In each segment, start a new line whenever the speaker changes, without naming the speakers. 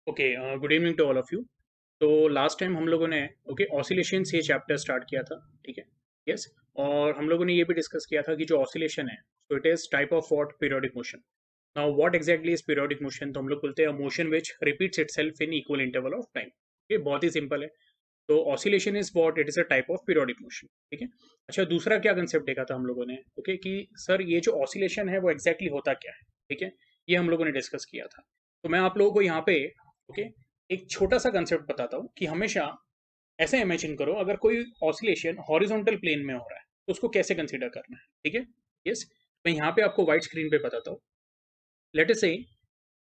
Okay, good evening to all of you. तो last time हम लोगों ने ऑसिलेशंस ये चैप्टर स्टार्ट किया था। ठीक है। यस। और हम लोगों ने ये भी डिस्कस किया था कि जो ऑसिलेशन है, so it is type of what periodic motion. Now what exactly is periodic motion? तो हम लोग बोलते हैं motion which repeats itself in equal interval of time. ये बहुत ही सिंपल है। तो oscillation is what? It is a type of periodic motion. ठीक है। अच्छा, दूसरा क्या कंसेप्ट देखा था हम लोगों ने? कि सर ये जो ऑसिलेशन है वो एग्जैक्टली होता क्या है? ठीक है। ये हम लोगों ने डिस्कस किया था। तो मैं आप लोगों को यहाँ पे एक छोटा सा कंसेप्ट बताता हूँ कि हमेशा ऐसे इमेजिन करो, अगर कोई ऑसिलेशन हॉरिजॉन्टल प्लेन में हो रहा है तो उसको कैसे कंसीडर करना है। ठीक है। यस। मैं यहाँ पे आपको व्हाइट स्क्रीन पे बताता हूँ। लेट अस से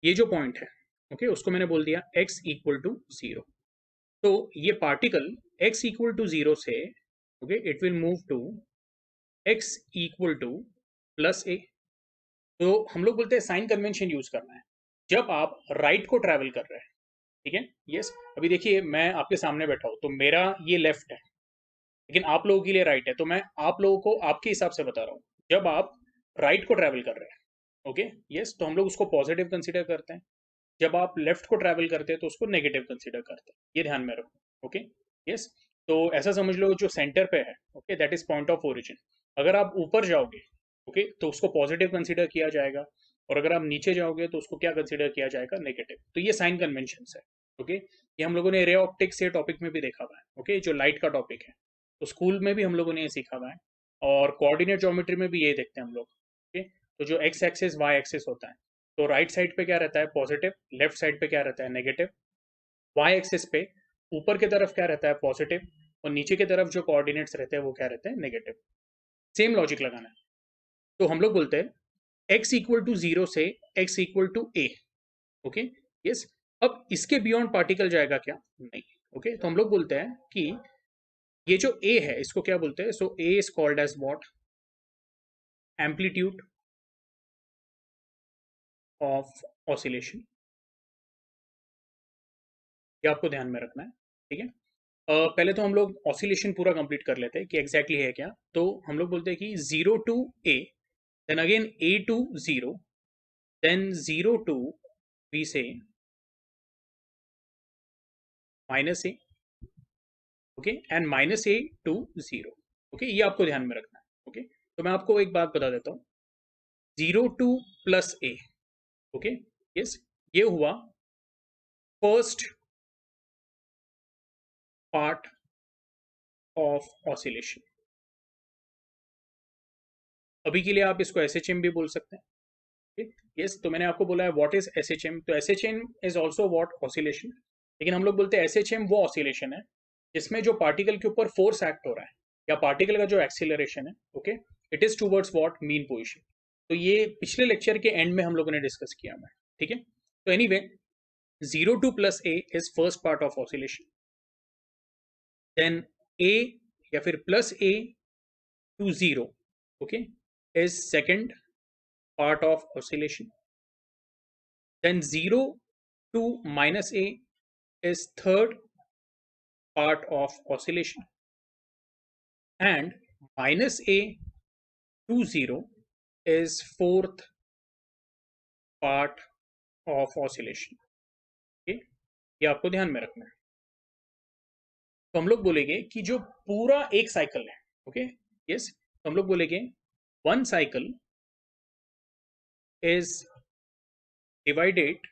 ये जो पॉइंट है, उसको मैंने बोल दिया x इक्वल टू जीरो। तो ये particle x equal to zero से it will move to x equal to plus A. तो हम लोग बोलते हैं साइन कन्वेंशन यूज करना है जब आप राइट को ट्रैवल कर रहे हैं। ठीक है। यस। अभी देखिए, मैं आपके सामने बैठा हूं तो मेरा ये लेफ्ट है, लेकिन आप लोगों के लिए राइट है, तो मैं आप लोगों को आपके हिसाब से बता रहा हूँ। जब आप राइट को ट्रैवल कर रहे हैं, यस, तो हम लोग उसको पॉजिटिव कंसीडर करते हैं। जब आप लेफ्ट को ट्रैवल करते हैं तो उसको नेगेटिव कंसीडर करते हैं। ये ध्यान में रखो। यस। तो ऐसा समझ लो, जो सेंटर पे है, that is point of origin. अगर आप ऊपर जाओगे, तो उसको पॉजिटिव कंसीडर किया जाएगा। और अगर आप नीचे जाओगे तो उसको क्या कंसीडर किया जाएगा? नेगेटिव। तो ये साइन कन्वेंशन है। ये हम लोगों ने रे ऑप्टिक्स ये टॉपिक में भी देखा हुआ है। जो लाइट का टॉपिक है, तो स्कूल में भी हम लोगों ने ये सीखा हुआ है। और कोऑर्डिनेट ज्योमेट्री में भी ये देखते हैं हम लोग। तो जो एक्स एक्सिस वाई एक्सिस होता है, तो राइट साइड पे क्या रहता है? पॉजिटिव। लेफ्ट साइड पे क्या रहता है? नेगेटिव। वाई एक्सिस पे ऊपर की तरफ क्या रहता है? पॉजिटिव। और नीचे की तरफ जो कोऑर्डिनेट्स रहते हैं वो क्या रहते हैं? नेगेटिव। सेम लॉजिक लगाना है। तो हम लोग बोलते हैं x इक्वल टू जीरो से x equal to a. Okay. Yes. अब इसके बियॉन्ड पार्टिकल जाएगा क्या? नहीं। तो हम लोग बोलते हैं कि ये जो a है इसको क्या बोलते हैं? So a is called as what? Amplitude of oscillation. ये आपको ध्यान में रखना है। ठीक है। पहले तो हम लोग ऑसिलेशन पूरा कंप्लीट कर लेते हैं कि एग्जैक्टली है क्या। तो हम लोग बोलते हैं कि zero to A, then again A to zero, then zero to B से minus A. And minus A to zero. ये आपको ध्यान में रखना है। तो मैं आपको एक बात बता देता हूँ। Zero to plus A. Okay. Yes. ये हुआ फर्स्ट पार्ट ऑफ ऑसिलेशन। अभी के लिए आप इसको एस एच एम भी बोल सकते हैं। यस। तो मैंने आपको बोला है what is S H M. तो S H M is also what? Oscillation. लेकिन हम लोग बोलते हैं एस एच एम वो ऑसिलेशन है जिसमें जो पार्टिकल के ऊपर फोर्स एक्ट हो रहा है, या पार्टिकल का जो एक्सीलरेशन है, it is towards what? Mean position. तो ये पिछले लेक्चर के एंड में हम लोगों ने डिस्कस किया है। ठीक है। तो anyway, zero to plus A is first part of oscillation. Then A या फिर plus A to zero, okay, is second part of oscillation. Then 0 to minus a is third part of oscillation. And minus a to 0 is fourth part of oscillation. Okay? ये आपको ध्यान में रखना है। तो हम लोग बोलेंगे कि जो पूरा एक साइकिल है, यस, तो हम लोग बोलेंगे one cycle is divided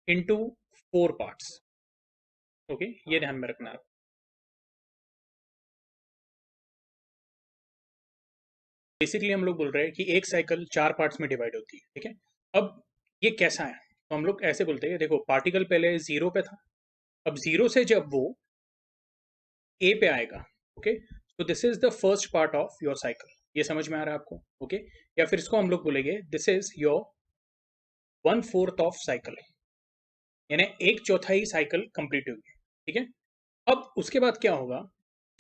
into four parts. ये ध्यान में रखना है। बेसिकली हम लोग बोल रहे हैं कि एक साइकिल चार पार्ट्स में डिवाइड होती है। ठीक है। अब ये कैसा है? तो हम लोग ऐसे बोलते हैं, देखो पार्टिकल पहले जीरो पे था, अब जीरो से जब वो ए पे आएगा, तो this is the first part of your cycle. ये समझ में आ रहा है आपको? या फिर इसको हम लोग बोलेंगे this is your one fourth of cycle, यानी एक चौथाई साइकिल कंप्लीट हुई है। ठीक है। अब उसके बाद क्या होगा?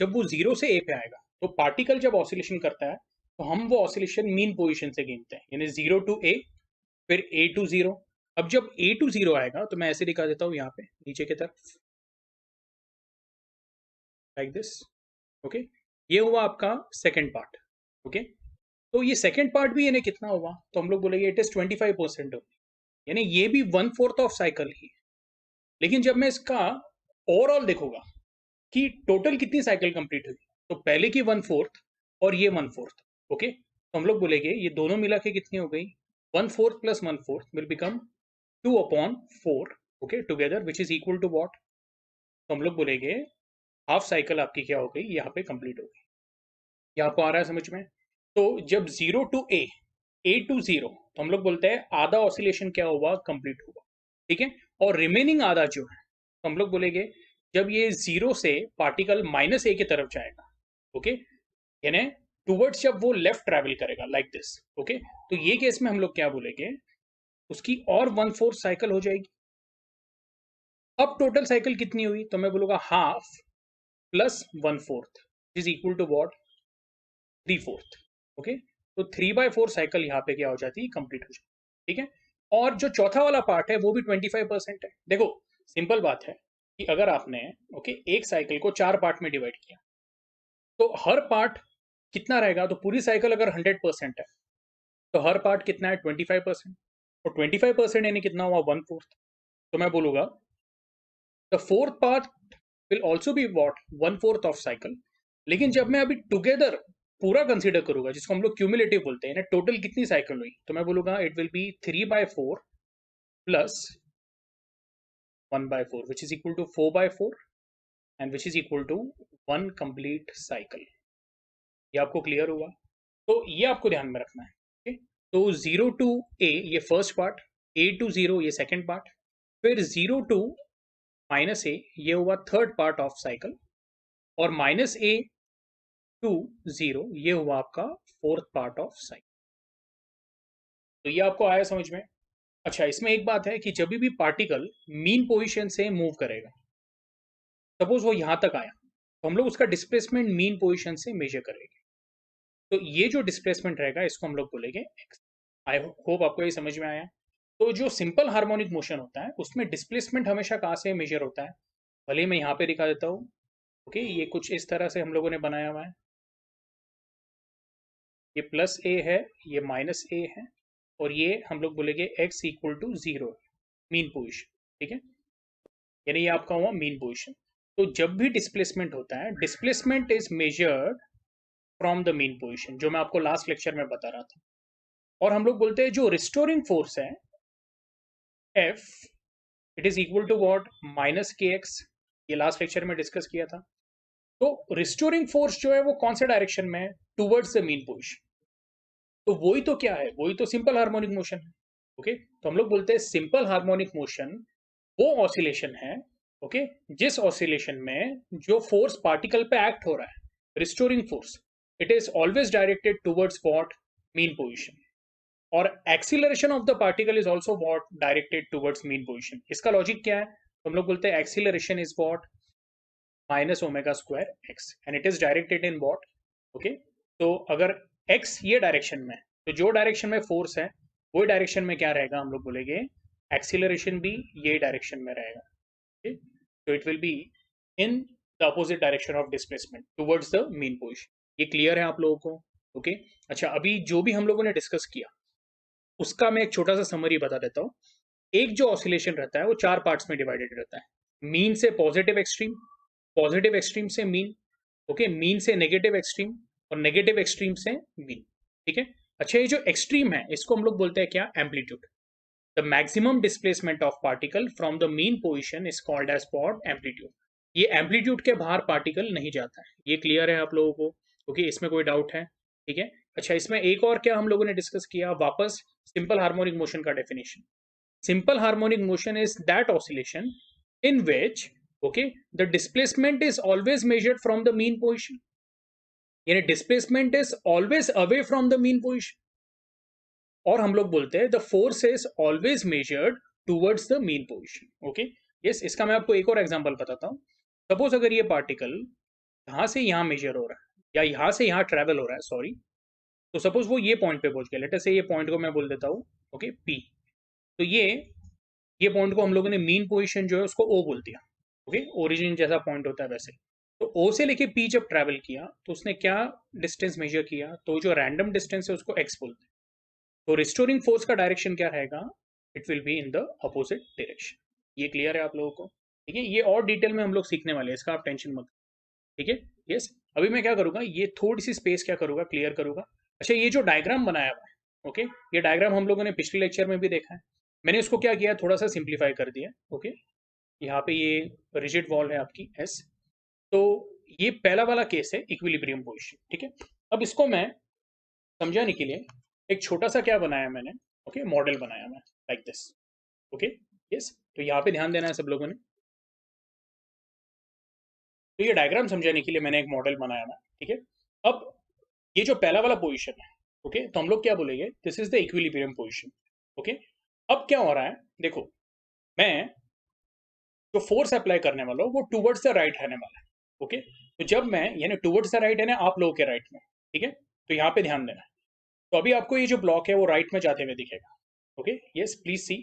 जब वो जीरो से ए पे आएगा तो पार्टिकल जब ऑसिलेशन करता है तो हम वो ऑसिलेशन मीन पोजीशन से गिनते हैं, यानी जीरो टू ए, फिर ए टू जीरो। अब जब ए टू जीरो आएगा तो मैं ऐसे दिखा देता हूँ यहाँ पे नीचे की तरफ, लाइक दिस। ओके। ये हुआ आपका सेकेंड पार्ट। ओके। तो ये सेकेंड पार्ट भी यानी कितना हुआ? तो हम लोग बोलेंगे इट इज 25%। यानी ये भी 1/4 ऑफ साइकिल ही है। लेकिन जब मैं इसका ओवरऑल देखूंगा कि टोटल कितनी साइकिल कंप्लीट हुई, तो पहले की 1/4 और ये 1/4, ओके, तो हम लोग बोलेंगे ये दोनों मिला के कितनी हो गई, 1/4 plus 1/4 will become 2/4, okay, together which is equal to what, तो हम लोग बोलेंगे हाफ साइकिल आपकी क्या हो गई, यहाँ पे कंप्लीट हो गई। ये आपको आ रहा है समझ में? तो जब 0 टू ए टू 0, तो हम लोग बोलते हैं आधा ऑसिलेशन क्या हुआ, कंप्लीट हुआ, ठीक है। और रिमेनिंग आधा जो है, तो हम लोग बोलेंगे जब ये 0 से पार्टिकल -a की तरफ जाएगा, ओके, यानी टूवर्ड्स जब वो लेफ्ट ट्रैवल करेगा लाइक दिस, ओके, तो ये केस में हम लोग क्या बोलेंगे, उसकी और 1/4 साइकिल हो जाएगी। अब टोटल साइकिल कितनी हुई, तो मैं बोलूंगा half plus 1/4 is equal to what, 3/4, okay. तो 3/4 साइकिल यहाँ पे क्या हो जाती है, कंप्लीट हो जाती है, ठीक है। और जो चौथा वाला पार्ट है वो भी 25% है। देखो सिंपल बात है कि अगर आपने, ओके, एक साइकिल को 4 पार्ट में डिवाइड किया, तो हर पार्ट कितना रहेगा, तो पूरी साइकिल अगर 100% है, तो हर पार्ट कितना है, 25%, और 25% यानी कितना हुआ, 1/4। तो मैं बोलूंगा the fourth part will also be what, 1/4 of cycle. लेकिन जब मैं अभी टुगेदर पूरा कंसीडर करूंगा, जिसको हम लोग क्यूमुलेटिव बोलते हैं ना, टोटल कितनी साइकिल हुई, तो मैं बोलूंगा it will be 3/4 plus 1/4 which is equal to 4/4 and which is equal to 1 complete cycle. ये आपको क्लियर हुआ? तो ये आपको ध्यान में रखना है, okay? तो 0 टू ए ये फर्स्ट पार्ट, ए टू 0 ये सेकेंड पार्ट, फिर 0 टू -a ये हुआ थर्ड पार्ट ऑफ साइकिल, और -a टू 0 ये हुआ आपका फोर्थ पार्ट ऑफ साइकिल। तो ये आपको आया समझ में? अच्छा, इसमें एक बात है कि जब भी पार्टिकल मीन पोजीशन से मूव करेगा, सपोज वो यहां तक आया, तो हम लोग उसका डिस्प्लेसमेंट मीन पोजीशन से मेजर करेंगे। तो ये जो डिस्प्लेसमेंट रहेगा इसको हम लोग बोलेंगे एक्स। आई होप आपको ये समझ में आया। तो जो सिंपल हार्मोनिक मोशन होता है उसमें डिस्प्लेसमेंट हमेशा कहाँ से मेजर होता है, भले ही मैं यहाँ पे दिखा देता हूँ, ओके, ये कुछ इस तरह से हम लोगों ने बनाया हुआ है, ये प्लस ए है, ये -a है, और ये हम लोग बोलेंगे x equal to 0 mean position, ठीक है, यानी ये आपका हुआ मीन पोजिशन। तो जब भी डिस्प्लेसमेंट होता है, displacement is measured from the mean position, जो मैं आपको लास्ट लेक्चर में बता रहा था। और हम लोग बोलते हैं जो रिस्टोरिंग फोर्स है F, it is equal to what, -kx, ये लास्ट लेक्चर में डिस्कस किया था। तो रिस्टोरिंग फोर्स जो है वो कौन से डायरेक्शन में है, टूवर्ड्स द मीन पोजिशन। तो वही तो क्या है, वही तो सिंपल हार्मोनिक मोशन है, ओके। तो हम लोग बोलते हैं सिंपल हार्मोनिक मोशन वो ऑसिलेशन है, ओके, जिस ऑसिलेशन में जो फोर्स पार्टिकल पे एक्ट हो रहा है, restoring force, it is always directed towards what, mean position. और acceleration of the particle is also what, directed towards mean position. इसका लॉजिक क्या है, तो हम लोग बोलते हैं acceleration is what, -ω² x and it is directed in what, okay. तो अगर x ये डायरेक्शन में, तो जो डायरेक्शन में फोर्स है वही डायरेक्शन में क्या रहेगा, हम लोग बोलेंगे एक्सीलरेशन भी ये डायरेक्शन में रहेगा, okay? तो it will be in the opposite direction of displacement towards the mean position. ये क्लियर है आप लोगों को? ओके, अच्छा, अभी जो भी हम लोगों ने डिस्कस किया उसका मैं एक छोटा सा समरी बता देता हूँ। एक जो ऑसिलेशन रहता है वो 4 पार्ट्स में डिवाइडेड रहता है, मीन से पॉजिटिव एक्सट्रीम, पॉजिटिव एक्सट्रीम से मीन, ओके, मीन से नेगेटिव एक्सट्रीम, और नेगेटिव एक्सट्रीम से मीन, ठीक है। अच्छा, ये जो एक्सट्रीम है इसको हम लोग बोलते हैं क्या, amplitude. The maximum displacement of particle from the mean position is called as what, amplitude. ये एम्पलीट्यूड के बाहर पार्टिकल नहीं जाता है। ये क्लियर है आप लोगों को? ओके, इसमें कोई डाउट है? ठीक है। अच्छा, इसमें एक और क्या हम लोगों ने डिस्कस किया, वापस सिंपल हार्मोनिक मोशन का definition. Simple harmonic motion is that oscillation in which, okay, the displacement is always measured from the mean position, यानी displacement is always away from the mean position, और हम लोग बोलते हैं the force is always measured towards the mean position, okay। yes, इसका मैं आपको एक और एग्जांपल बताता हूँ। सपोज अगर ये पार्टिकल यहाँ से यहाँ मेजर हो रहा है, या यहाँ से यहाँ ट्रेवल हो रहा है, सॉरी, तो सपोज वो ये पॉइंट पे पहुंच गया, लेट अस से ये पॉइंट को मैं बोल देता हूँ, ओके, P। तो ये पॉइंट को हम लोगों ने मीन पोजीशन जो है उसको O बोल दिया, ओके, ओरिजिन जैसा पॉइंट होता है वैसे। तो O से लेके P जब ट्रैवल किया तो उसने क्या डिस्टेंस मेजर किया, तो जो रैंडम डिस्टेंस है उसको X बोलते हैं। तो रिस्टोरिंग फोर्स का डायरेक्शन क्या रहेगा, it will be in the opposite direction. ये क्लियर है आप लोगों को? ठीक है, ये और डिटेल में हम लोग सीखने वाले हैं, इसका आप टेंशन मत। ठीक है, यस। अभी मैं क्या करूंगा, ये थोड़ी सी स्पेस क्या करूंगा, क्लियर करूंगा। अच्छा, ये जो डायग्राम बनाया हुआ है, ओके, ये डायग्राम हम लोगों ने पिछले लेक्चर में भी देखा है। मैंने इसको क्या किया, थोड़ा सा सिंप्लीफाई कर दिया। ओके, यहाँ पे ये रिजिड वॉल है आपकी एस। तो ये पहला वाला केस है इक्विलिब्रियम पोजिशन। ठीक है, अब इसको मैं समझाने के लिए एक छोटा सा क्या बनाया मैंने, ओके, मॉडल बनाया मैं लाइक दिस। Okay, yes. तो यहाँ पे ध्यान देना है सब लोगों ने। तो ये डायग्राम समझाने के लिए मैंने एक मॉडल बनाया मैं। ठीक है, अब ये जो पहला वाला पोजीशन है, ओके, तो हम लोग क्या बोलेंगे, this is the equilibrium position. Okay, अब क्या हो रहा है, देखो, मैं जो फोर्स अप्लाई करने वाला हूँ वो टूवर्ड्स द राइट रहने वाला है। ओके, तो जब मैं, यानी टूवर्ड्स द राइट है ना आप लोगों के राइट में। ठीक है, तो यहाँ पे ध्यान देना है। तो अभी आपको ये जो ब्लॉक है वो राइट में जाते हुए दिखेगा। Okay, yes, please see.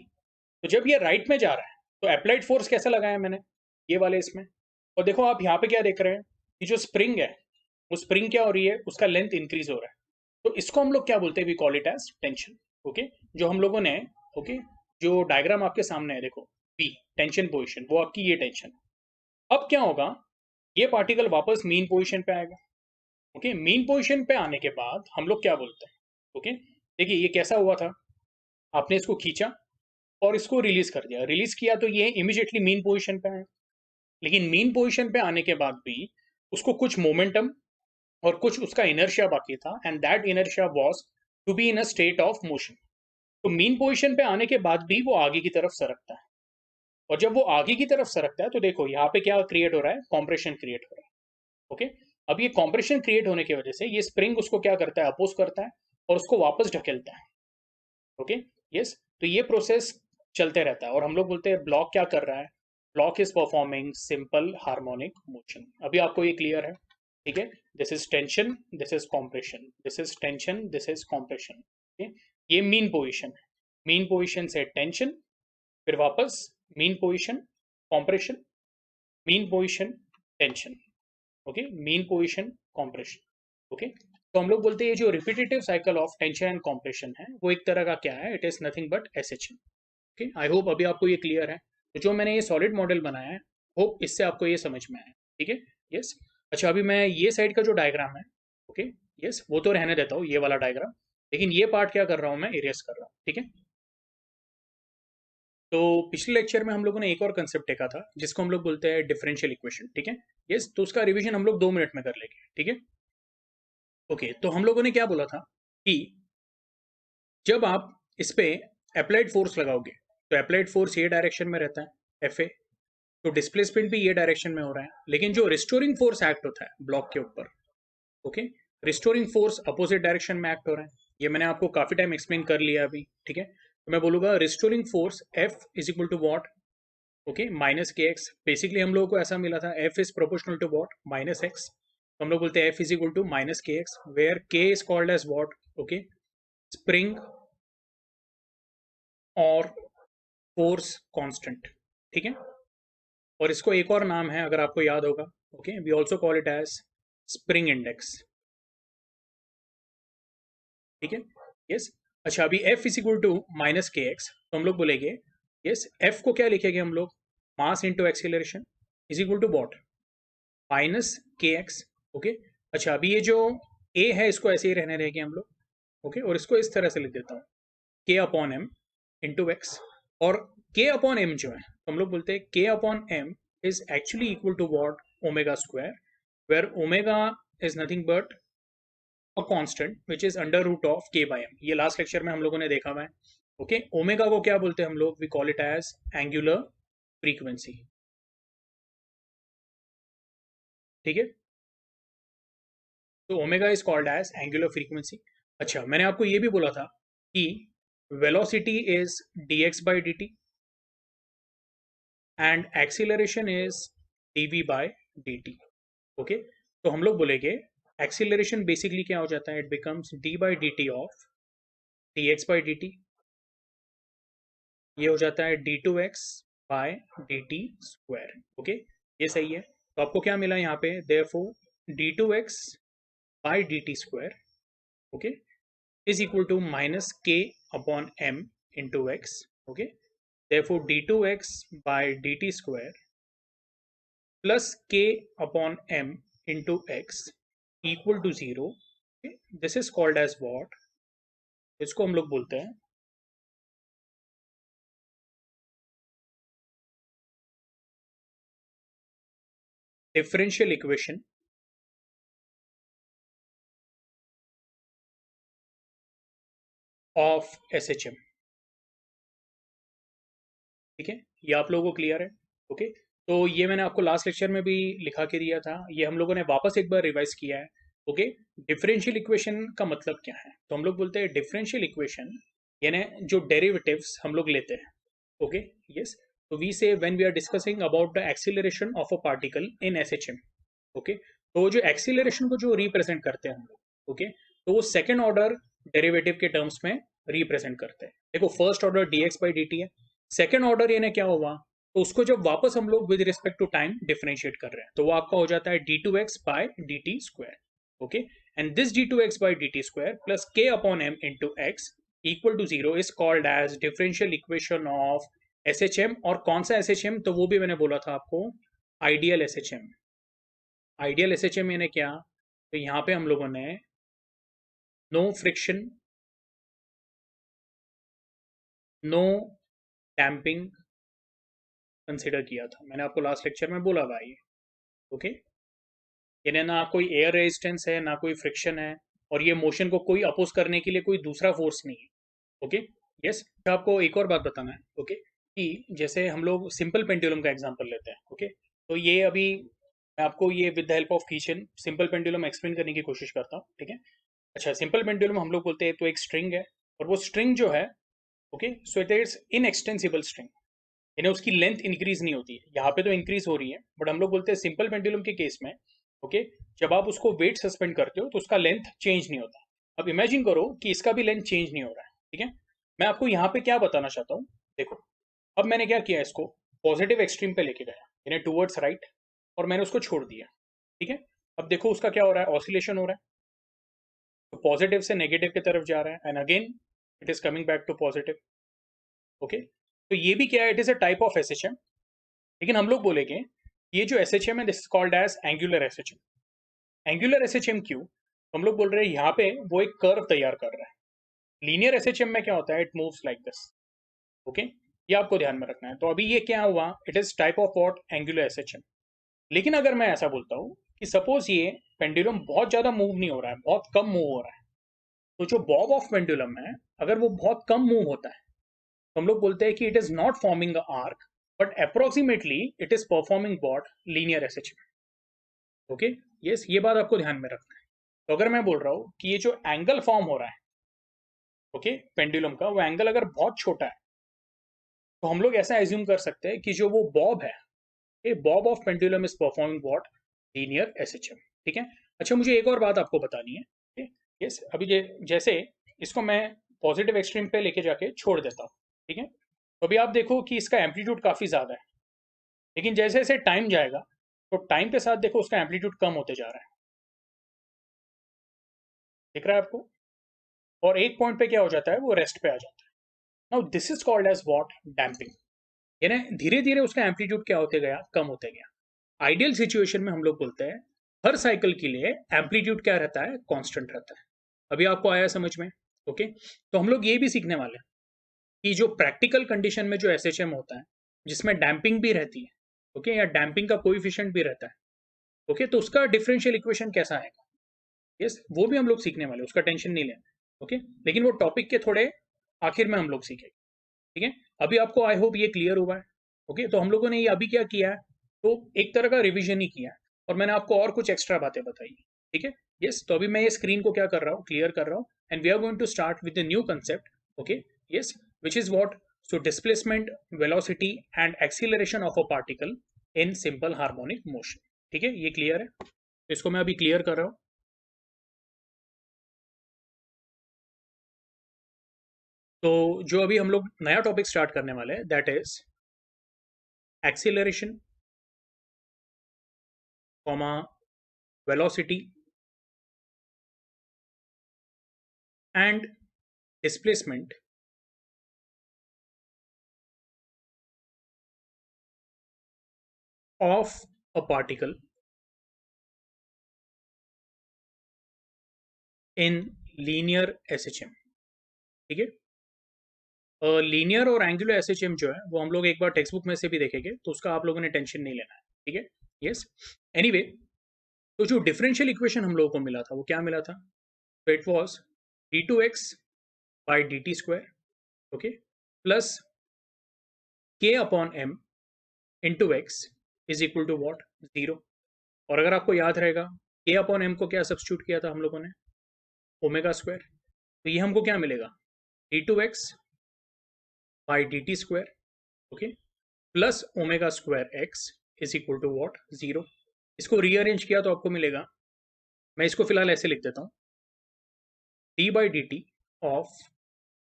तो जब ये राइट में जा रहा है तो अप्लाइड फोर्स कैसा लगाया मैंने, ये वाले इसमें। और देखो आप यहाँ पे क्या देख रहे हैं, कि जो स्प्रिंग है वो स्प्रिंग क्या हो रही है, उसका लेंथ इंक्रीज हो रहा है। तो इसको हम लोग क्या बोलते हैं, we call it as tension. Okay, जो हम लोगों ने, ओके, जो डायग्राम आपके सामने है देखो, पी टेंशन पोजिशन, वो आपकी ये टेंशन। अब क्या होगा, ये पार्टिकल वापस मीन पोजिशन पे आएगा। ओके, मीन पोजिशन पे आने के बाद हम लोग क्या बोलते हैं, ओके, देखिए ये कैसा हुआ था, आपने इसको खींचा और इसको रिलीज कर दिया, रिलीज किया तो ये इमीडिएटली मीन पोजिशन पे आया। लेकिन मीन पोजिशन पे आने के बाद भी उसको कुछ मोमेंटम और कुछ उसका इनर्शिया बाकी था, and that inertia was to be in a state of motion. तो मीन पोजिशन पे आने के बाद भी वो आगे की तरफ सरकता है, और जब वो आगे की तरफ सरकता है तो देखो यहाँ पे क्या क्रिएट हो रहा है, कॉम्प्रेशन क्रिएट हो रहा है। ओके, अब ये कॉम्प्रेशन क्रिएट होने की वजह से ये स्प्रिंग उसको क्या करता है, अपोज करता है और उसको वापस ढकेलता है। Okay, yes. तो ये प्रोसेस चलते रहता है और हम लोग बोलते हैं ब्लॉक क्या कर रहा है, block is performing simple harmonic motion. अभी आपको ये क्लियर है? ठीक है, this is tension, this is compression, this is tension, this is compression. ये मीन पोजिशन है, मीन पोजिशन से टेंशन, फिर वापस mean position, compression, mean position, tension. Okay, mean position, compression. Okay, तो हम लोग बोलते हैं ये जो repetitive cycle of tension and compression है वो एक तरह का क्या है, it is nothing but SHM. Okay, I hope अभी आपको ये क्लियर है। तो जो मैंने ये सॉलिड मॉडल बनाया है, होप इससे आपको ये समझ में आया। ठीक है, यस। अच्छा, अभी मैं ये साइड का जो डायग्राम है, ओके, यस, वो तो रहने देता हूँ, ये वाला डायग्राम। लेकिन ये पार्ट क्या कर रहा हूँ, मैं इरेज कर रहा हूँ। ठीक है, तो पिछले लेक्चर में हम लोगों ने एक और कंसेप्ट देखा था जिसको हम लोग बोलते हैं डिफरेंशियल इक्वेशन। ठीक है, यस, तो उसका रिवीजन हम लोग 2 मिनट में कर लेंगे। ठीक है, ओके, तो हम लोगों ने क्या बोला था कि जब आप इस पे अप्लाइड फोर्स लगाओगे तो अप्लाइड फोर्स ये डायरेक्शन में रहता है, एफ ए, तो डिस्प्लेसमेंट भी ये डायरेक्शन में हो रहा है। लेकिन जो रिस्टोरिंग फोर्स एक्ट होता है ब्लॉक के ऊपर, okay, restoring force opposite direction में एक्ट हो रहा है। ये मैंने आपको काफी टाइम एक्सप्लेन कर लिया अभी। ठीक है, तो मैं बोलूंगा restoring force F is equal to what, okay, minus k x. Basically हम लोगों को ऐसा मिला था, F is proportional to what, minus x. तो हम लोग बोलते हैं F is equal to minus k x, where k is called as what, okay, spring और फोर्स कांस्टेंट। ठीक है, और इसको एक और नाम है अगर आपको याद होगा, okay, we also call it as spring index. ठीक है, यस। अच्छा, अभी F is equal to minus k x, तो हम लोग बोलेंगे यस, एफ को क्या लिखेंगे हम लोग, mass into acceleration is equal to what, minus k x. Okay, अच्छा, अभी ये जो ए है इसको ऐसे ही रहने देंगे हम लोग। ओके, और इसको इस तरह से लिख देता हूँ, के अपॉन एम इंटू एक्स। और के अपॉन एम जो है तो हम लोग बोलते हैं k upon m is actually equal to what, omega square, where omega is nothing but a constant which is under root of k by m। ये लास्ट लेक्चर में हम लोगों ने देखा हुआ है। ओके, ओमेगा को क्या बोलते हैं हम लोग, we call it as angular frequency. ठीक है, तो omega is called as angular frequency. अच्छा, मैंने आपको ये भी बोला था कि velocity is dx by dt and acceleration is dv by dt। Okay, तो हम लोग बोलेंगे एक्सीलरेशन बेसिकली क्या हो जाता है, it becomes d by dt of dx by dt, ये हो जाता है d2x by dt square. Okay, ये सही है। तो आपको क्या मिला यहाँ पे, therefore d2x by dt square, okay, is equal to minus k upon m into x. Okay, therefore d2x by dt square plus k upon m into x equal to 0. Okay? This is called as what? इसको हम लोग बोलते हैं differential equation of SHM. ठीक है, ये आप लोगों को क्लियर है? ओके, तो ये मैंने आपको लास्ट लेक्चर में भी लिखा के दिया था, ये हम लोगों ने वापस एक बार रिवाइज किया है। ओके, डिफरेंशियल इक्वेशन का मतलब क्या है? तो हम लोग बोलते हैं डिफरेंशियल इक्वेशन यानी जो डेरिवेटिव्स हम लोग लेते हैं। ओके, यस, तो we say when we are discussing about the acceleration of a particle in SHM. Okay, तो जो एक्सीलरेशन को जो रिप्रेजेंट करते हैं हम लोग, ओके, तो वो सेकेंड ऑर्डर डेरिवेटिव के टर्म्स में रिप्रेजेंट करते हैं। देखो, first order d x by d t है, सेकेंड ऑर्डर यानी क्या हुआ, तो उसको जब वापस हम लोग with respect to time differentiate कर रहे हैं तो वो आपका हो जाता है d two x by d t square. Okay, and this d two x by d t square plus k upon m into x equal to zero is called as differential equation of S H M. और कौन सा S H M? तो वो भी मैंने बोला था आपको, ideal S H M. Ideal S H M यानी क्या? तो यहाँ पे हम लोगों ने no friction, no damping consider किया था, मैंने आपको लास्ट लेक्चर में बोला था ये। ओके, यानी ना कोई एयर रेजिस्टेंस है ना कोई फ्रिक्शन है, और ये मोशन को कोई अपोज करने के लिए कोई दूसरा फोर्स नहीं है। ओके, यस, आपको एक और बात बताना है। ओके, कि जैसे हम लोग सिंपल पेंडुलम का एग्जांपल लेते हैं। ओके, तो ये अभी मैं आपको ये with the help of kitchen simple pendulum explain करने की कोशिश करता हूँ। ठीक है, अच्छा, सिंपल पेंडुलम हम लोग बोलते हैं तो एक स्ट्रिंग है, और वो स्ट्रिंग जो है, okay, so it is inextensible string, यानी उसकी लेंथ इंक्रीज नहीं होती है। यहाँ पे तो इंक्रीज हो रही है, बट हम लोग बोलते हैं सिंपल पेंडुलम के केस में, ओके, जब आप उसको वेट सस्पेंड करते हो तो उसका लेंथ चेंज नहीं होता। अब इमेजिन करो कि इसका भी लेंथ चेंज नहीं हो रहा है। ठीक है, मैं आपको यहाँ पे क्या बताना चाहता हूँ, देखो, अब मैंने क्या किया, इसको पॉजिटिव एक्सट्रीम पे लेके गया, यानी टूवर्ड्स राइट, और मैंने उसको छोड़ दिया। ठीक है, अब देखो उसका क्या हो रहा है, ऑसिलेशन हो रहा है, तो पॉजिटिव से नेगेटिव की तरफ जा रहा है, and again it is coming back to positive. Okay, तो ये भी क्या है, it is a type of S H M. लेकिन हम लोग बोलेंगे ये जो एस एच एम है this is called as angular S H M. Angular S H M क्यों? हम लोग बोल रहे हैं यहाँ पे वो एक कर्व तैयार कर रहा है। लीनियर एस एच एम में क्या होता है, it moves like this. Okay, ये आपको ध्यान में रखना है। तो अभी ये क्या हुआ, it is type of what, angular S H M. लेकिन अगर मैं ऐसा बोलता हूँ कि सपोज ये पेंडुलम बहुत ज्यादा मूव नहीं हो रहा है, बहुत कम मूव हो रहा है, तो जो बॉब ऑफ पेंडुलम है अगर वो बहुत कम मूव होता है तो हम लोग बोलते हैं कि it is not forming a arc, but approximately it is performing what, linear S H M. Okay, yes, ये बात आपको ध्यान में रखना है। तो अगर मैं बोल रहा हूँ कि ये जो एंगल फॉर्म हो रहा है, ओके, पेंडुलम का, वो एंगल अगर बहुत छोटा है तो हम लोग ऐसा एज्यूम कर सकते हैं कि जो वो बॉब है, ये Bob of pendulum is performing what, linear SHM. ठीक है, अच्छा, मुझे एक और बात आपको बतानी है। यस, अभी जैसे इसको मैं पॉजिटिव एक्सट्रीम पे लेके जाके छोड़ देता हूँ। ठीक है, तो अभी आप देखो कि इसका एम्पलीट्यूड काफी ज्यादा है, लेकिन जैसे जैसे टाइम जाएगा तो टाइम के साथ देखो उसका एम्पलीट्यूड कम होते जा रहा है। दिख रहा है आपको? और एक पॉइंट पे क्या हो जाता है, वो रेस्ट पे आ जाता है। Now this is called as what, damping. यानी धीरे धीरे उसका एम्पलीट्यूड क्या होते गया, कम होते गया। आइडियल सिचुएशन में हम लोग बोलते हैं हर साइकिल के लिए एम्पलीट्यूड क्या रहता है, कांस्टेंट रहता है। अभी आपको आया समझ में? ओके, तो हम लोग ये भी सीखने वाले हैं कि जो प्रैक्टिकल कंडीशन में जो एसएचएम होता है जिसमें डैम्पिंग भी रहती है, ओके, या डैम्पिंग का कोएफिशिएंट भी रहता है, ओके, तो उसका डिफरेंशियल इक्वेशन कैसा आएगा, यस, वो भी हम लोग सीखने वाले, उसका टेंशन नहीं लेना। ओके, लेकिन वो टॉपिक के थोड़े आखिर में हम लोग सीखेंगे। ठीक है, अभी आपको आई होप ये क्लियर हुआ है। ओके, तो हम लोगों ने ये अभी क्या किया है, तो एक तरह का रिवीजन ही किया है, और मैंने आपको और कुछ एक्स्ट्रा बातें बताई। ठीक है, यस, तो अभी मैं ये स्क्रीन को क्या कर रहा हूँ, क्लियर कर रहा हूँ, and we are going to start with the new concept. Okay, yes, which is what, so displacement, velocity and acceleration of a particle in simple harmonic motion. ठीक है, ये क्लियर है? तो इसको मैं अभी क्लियर कर रहा हूँ। तो जो अभी हम लोग नया टॉपिक स्टार्ट करने वाले हैं that is acceleration, comma, velocity and displacement of a particle in linear SHM, ठीक है। लीनियर और एंगुलर एसएचएम जो है वो हम लोग एक बार टेक्स्ट बुक में से भी देखेंगे, तो उसका आप लोगों ने टेंशन नहीं लेना है, ठीक है। यस, एनीवे, तो जो डिफरेंशियल इक्वेशन हम लोगों को मिला था वो क्या मिला था? तो it was d2x by d t square, okay, plus k upon m into x is equal to what? Zero. और अगर आपको याद रहेगा, k अपॉन m को क्या सब्स्टिट्यूट किया था हम लोगों ने? Omega square. तो ये हमको क्या मिलेगा? d2x by d t square, okay, plus omega square x is equal to what? Zero. इसको रीअरेंज किया तो आपको मिलेगा, मैं इसको फिलहाल ऐसे लिख देता हूँ, d by d t of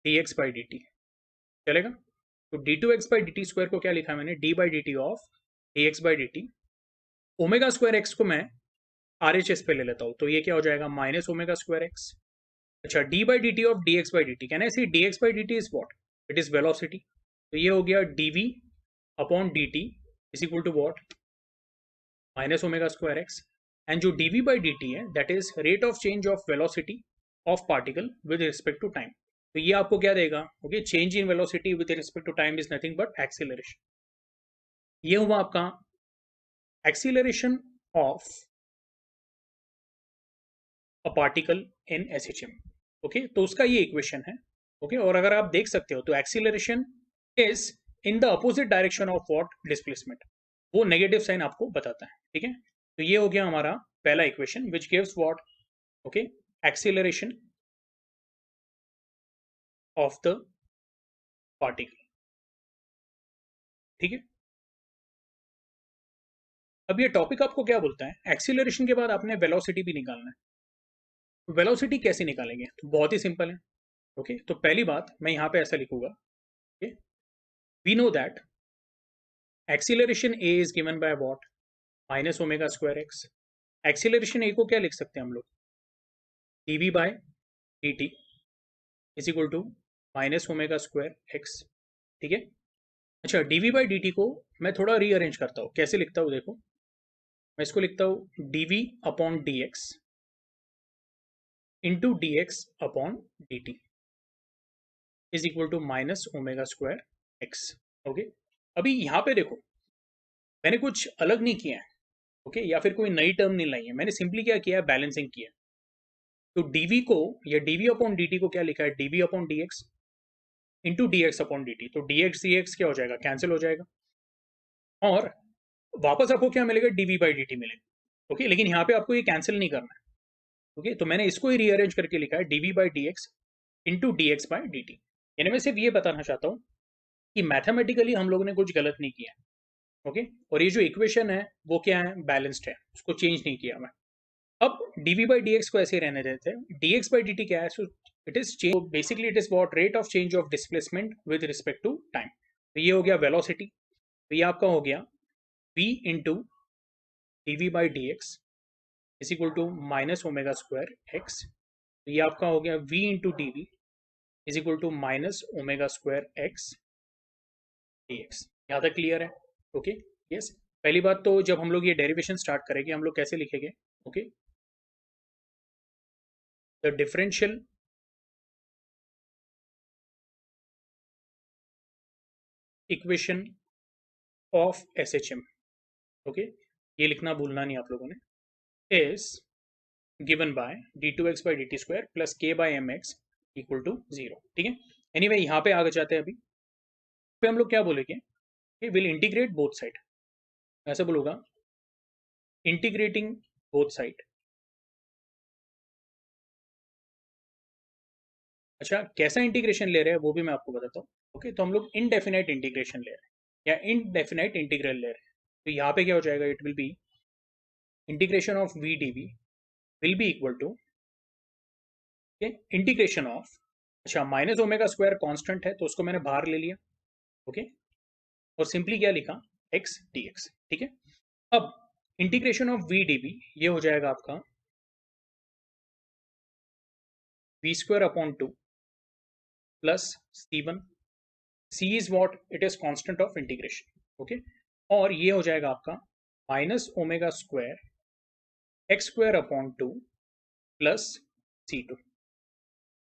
d x by d t, चलेगा? तो d two x by d t square को क्या लिखा है मैंने? D by d t of d x by d t. Omega square x को मैं आर एच एस पे ले लेता हूँ, तो ये क्या हो जाएगा? Minus omega square x. अच्छा, d by d t of d x by d t, can I see d x by d t is what? It is velocity. तो ये हो गया d v upon d t is equal to what? Minus omega square x. And जो d v by d t है that is rate of change of velocity of particle with respect to time. तो ये आपको क्या देगा? Okay, change in velocity with respect to time is nothing but acceleration. ये हुआ आपका acceleration of a particle in SHM, okay. तो उसका ये इक्वेशन है, ओके। और अगर आप देख सकते हो तो acceleration is in the opposite direction of what? Displacement. वो नेगेटिव साइन आपको बताता है, ठीक है। तो ये हो गया हमारा पहला equation which gives what? Okay, acceleration of the particle, ठीक है। अब ये टॉपिक आपको क्या बोलता है? एक्सीलरेशन के बाद आपने वेलोसिटी भी निकालना है। वेलोसिटी कैसे निकालेंगे? तो बहुत ही सिंपल है, ओके। तो पहली बात मैं यहाँ पे ऐसा लिखूंगा, okay, we know that acceleration a is given by what? Minus omega square x. Acceleration a को क्या लिख सकते हैं हम लोग? dv by dt is equal to minus omega square x, ठीक है। अच्छा, dv बाई dt को मैं थोड़ा रीअरेंज करता हूँ, कैसे लिखता हूँ देखो। मैं इसको लिखता हूँ dv upon dx into d x upon d t is equal to minus omega square x, okay. अभी यहाँ पे देखो, मैंने कुछ अलग नहीं किया है, ओके, या फिर कोई नई टर्म नहीं लाई है, मैंने सिंपली क्या किया है? बैलेंसिंग किया है। तो dv को या dv अपॉन dt को क्या लिखा है? dv upon dx into d x upon d T. तो डी एक्स क्या हो जाएगा? कैंसिल हो जाएगा। और वापस आपको क्या मिलेगा? डीवी बाई डी टी मिलेगा, ओके। लेकिन यहाँ पे आपको ये कैंसिल नहीं करना है, ओके। तो मैंने इसको ही रीअरेंज करके लिखा है dv by d x into d x by d t. यानी मैं सिर्फ ये बताना चाहता हूँ कि मैथमेटिकली हम लोगों ने कुछ गलत नहीं किया, ओके। और ये जो इक्वेशन है वो क्या है? बैलेंस्ड है, उसको चेंज नहीं किया मैं। अब dv बाई डी एक्स को ऐसे ही रहने देते हैं। dx बाई dt क्या है? So it is change, basically it is what? Rate of change of displacement with respect to time. तो ये हो गया वेलोसिटी। तो ये आपका हो गया v into d v by d x is equal to minus omega square x. तो ये आपका हो गया v into d v is equal to minus omega square x d x. यहाँ तक क्लियर है? Okay, yes. पहली बात तो जब हम लोग ये डेरिवेशन स्टार्ट करेंगे हम लोग कैसे लिखेंगे? Okay, the differential equation of S H M, okay, ये लिखना भूलना नहीं आप लोगों ने, is given by d two x by d t square plus k by m x equal to zero, ठीक है। एनीवे यहाँ पे आगे जाते हैं। अभी पे हम लोग क्या बोलेंगे? विल इंटीग्रेट बोथ साइड, ऐसा बोलूँगा, इंटीग्रेटिंग बोथ साइड। अच्छा, कैसा इंटीग्रेशन ले रहे हैं वो भी मैं आपको बताता हूँ, ओके। तो हम लोग इनडेफिनाइट इंटीग्रेशन ले रहे हैं या इनडेफिनाइट इंटीग्रल ले रहे हैं। तो यहाँ पे क्या हो जाएगा? It will be integration of v d v will be equal to integration of, अच्छा, माइनस ओमेगा स्क्वायर कांस्टेंट है तो उसको मैंने बाहर ले लिया, ओके। और सिंपली क्या लिखा? एक्स डी एक्स, ठीक है। अब integration of v d v ये हो जाएगा आपका v square upon two plus c one. C is what? It is constant of integration, okay. और ये हो जाएगा आपका minus omega square x square upon 2 plus C2।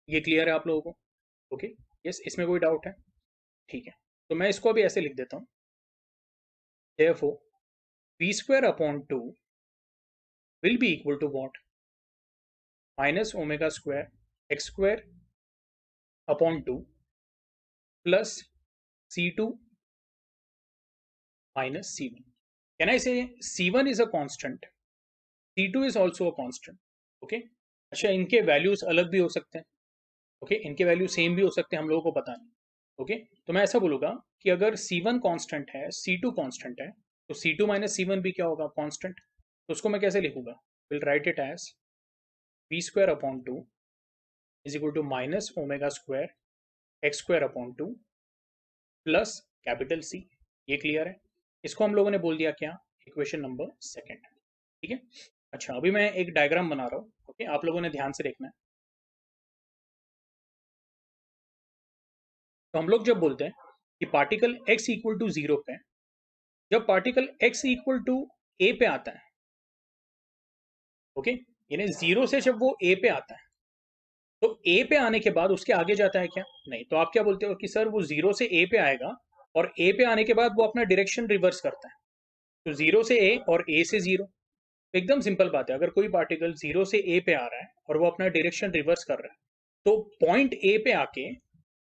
ये क्लियर है आप लोगों को? ओके, यस, इसमें कोई डाउट है? ठीक है, तो मैं इसको अभी ऐसे लिख देता हूँ, therefore v square upon 2 will be equal to what? Minus omega square x square upon 2 plus C2 minus C1. Can I say C1 is a constant, C2 is also a constant? Okay, अच्छा, इनके values अलग भी हो सकते हैं, okay, इनके value same भी हो सकते हैं, हम लोगों को पता नहीं। ओके, तो मैं ऐसा बोलूंगा कि अगर C1 कांस्टेंट है, C2 कांस्टेंट है, तो C2 माइनस C1 भी क्या होगा? कांस्टेंट। तो उसको मैं कैसे लिखूंगा? Will write it as v square upon 2 is equal to minus omega square x square upon 2 plus capital C। ये क्लियर है? इसको हम लोगों ने बोल दिया क्या? Equation number second. ठीक है, अच्छा, अभी मैं एक डायग्राम बना रहा हूँ, ओके, आप लोगों ने ध्यान से देखना है। तो हम लोग जब बोलते हैं कि पार्टिकल x इक्वल टू 0 पे, जब particle x equal to a पे आता है, ओके, यानी 0 से जब वो a पे आता है, तो a पे आने के बाद उसके आगे जाता है क्या? नहीं। तो आप क्या बोलते हो कि सर वो 0 से a पे आएगा और a पे आने के बाद वो अपना डायरेक्शन रिवर्स करता है, तो 0 से a और a से 0। एकदम सिंपल बात है, अगर कोई पार्टिकल 0 से a पे आ रहा है और वो अपना डायरेक्शन रिवर्स कर रहा है, तो पॉइंट a पे आके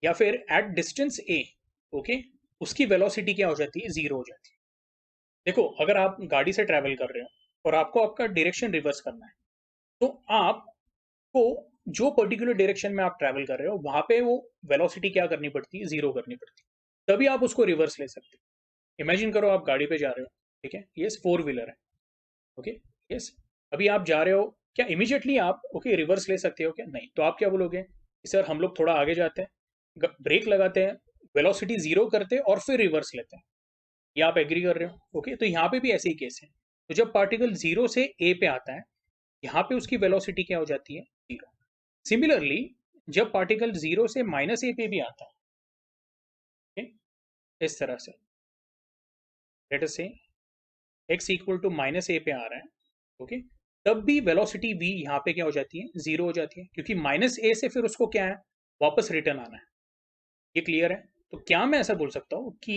या फिर एट डिस्टेंस a, ओके, उसकी वेलोसिटी क्या हो जाती है? 0 हो जाती है। देखो, अगर आप गाड़ी से ट्रैवल कर रहे हो और आपको आपका डायरेक्शन रिवर्स करना है, तो आपको जो पर्टिकुलर डायरेक्शन में आप ट्रैवल कर रहे हो वहां पे वो वेलोसिटी क्या करनी पड़ती है? 0 करनी पड़ती है, तभी आप उसको रिवर्स ले सकते हो। इमेजिन करो आप गाड़ी पे जा रहे हो, ठीक है, यस, फोर व्हीलर है, ओके, यस, अभी आप जा रहे हो, क्या इमीडिएटली आप ओके रिवर्स ले सकते हो क्या? नहीं। तो आप क्या बोलोगे कि सर हम लोग थोड़ा आगे जाते हैं, ब्रेक लगाते हैं, वेलोसिटी 0 करते हैं और फिर रिवर्स लेते हैं। ये आप एग्री कर रहे हो? ओके, तो यहाँ पे भी ऐसे ही केस है। तो जब पार्टिकल 0 से a पे आता है, यहाँ पे उसकी वेलोसिटी क्या हो जाती है? 0। सिमिलरली जब पार्टिकल 0 से माइनस a पे भी आता है, okay, इस तरह से late us say x equal to minus a पे आ रहा है, ओके, तब भी वेलोसिटी v यहाँ पे क्या हो जाती है? 0 हो जाती है, क्योंकि माइनस a से फिर उसको क्या है? वापस रिटर्न आना है। ये क्लियर है? तो क्या मैं ऐसा बोल सकता हूँ कि